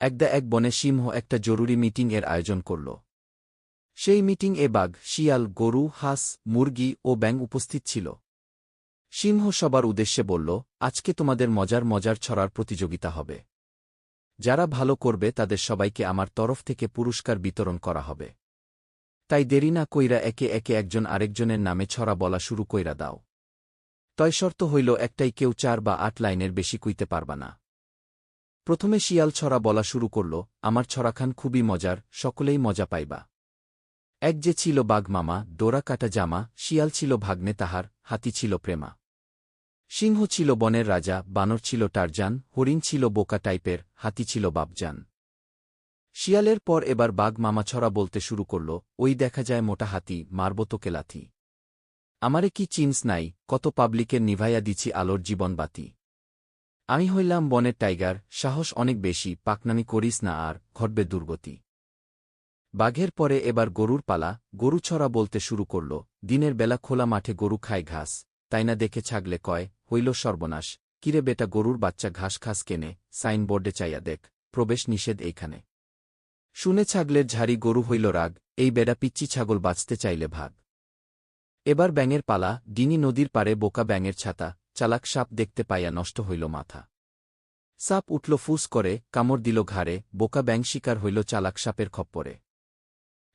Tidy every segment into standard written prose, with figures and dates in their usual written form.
এক বনে সিংহ একটা জরুরি মিটিং এর আয়োজন করল। সেই মিটিং এ বাঘ, শিয়াল, গরু, হাঁস, মুরগি ও ব্যাঙ উপস্থিত ছিল। সিংহ সবার উদ্দেশ্যে বলল, আজকে তোমাদের মজার ছড়ার প্রতিযোগিতা হবে। যারা ভালো করবে তাদের সবাইকে আমার তরফ থেকে পুরস্কার বিতরণ করা হবে। তাই দেরি না কইরা একে একে একজন আরেকজনের নামে ছড়া বলা শুরু কইরা দাও। তয় শর্ত হইল একটাই, কেউ 4 বা 8 লাইনের বেশি কইতে পারবা না। প্রথমে শিয়াল ছড়া বলা শুরু করল, আমার ছড়াখান খুবই মজার, সকলেই মজা পাইবা। এক যে ছিল বাঘ মামা, ডোরা কাটা জামা, শিয়াল ছিল ভাগ্নে তাহার, হাতি ছিল প্রেমা। সিংহ ছিল বনের রাজা, বানর ছিল টারজান, হরিণ ছিল বোকা টাইপের, হাতি ছিল বাপজান। শিয়ালের পর এবার বাঘ মামা ছড়া বলতে শুরু করল, ওই দেখা যায় মোটা হাতি, মারব তোকে লাথি। আমারে কি চিনস নাই, কত পাবলিকের নিভাইয়া দিছি আলোর জীবন বাতি। আমি হইলাম বনের টাইগার, সাহস অনেক বেশি, পাকনামি করিস না আর, ঘটবে দুর্গতি। বাঘের পরে এবার গরুর পালা, গরু ছড়া বলতে শুরু করল, দিনের বেলা খোলা মাঠে গরু খায় ঘাস, তাই না দেখে ছাগলে কয়, হইল সর্বনাশ, কিরে বেটা গরুর বাচ্চা ঘাস খাস কেনে, সাইনবোর্ডে চাইয়া দেখ, প্রবেশ নিষেধ এইখানে। শুনে ছাগলের ঝাড়ি, গরু হইল রাগ, এই বেড়া পিচ্চি ছাগল বাঁচতে চাইলে ভাগ। এবার ব্যাঙের পালা, ডিনি নদীর পারে বোকা ব্যাঙের ছাতা, চালাক সাপ দেখতে পাইয়া নষ্ট হইল মাথা। সাপ উঠল ফুস করে, কামড় দিল ঘাড়ে, বোকা ব্যাঙ শিকার হইল চালাক সাপের খপ্পরে।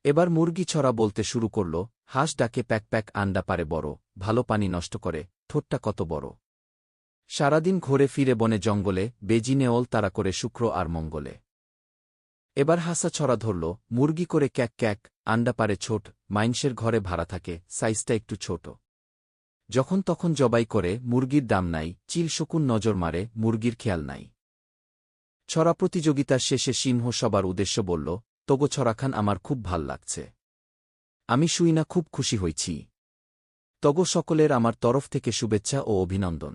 এবার মুরগি ছড়া বলতে শুরু করল, হাঁস ডাকে প্যাক প্যাক, আন্ডা পারে বড়, ভালো পানি নষ্ট করে, ঠোঁটটা কত বড়। সারাদিন ঘোরে ফিরে বনে জঙ্গলে, বেজি নেওল তারা করে শুক্র আর মঙ্গলে। এবার হাসা ছড়া ধরল, মুরগি করে ক্যাক ক্যাক, আন্ডা পারে ছোট, মাইনষের ঘরে ভাড়া থাকে, সাইজটা একটু ছোট। যখন তখন জবাই করে, মুরগির দাম নাই, চিল শকুন নজর মারে, মুরগির খেয়াল নাই। ছড়া প্রতিযোগিতার শেষে সিংহ সবার উদ্দেশ্য বলল, তগো ছড়াখান আমার খুব ভাল লাগছে। আমি শুই না খুব খুশি হইছি। তগো সকলের আমার তরফ থেকে শুভেচ্ছা ও অভিনন্দন।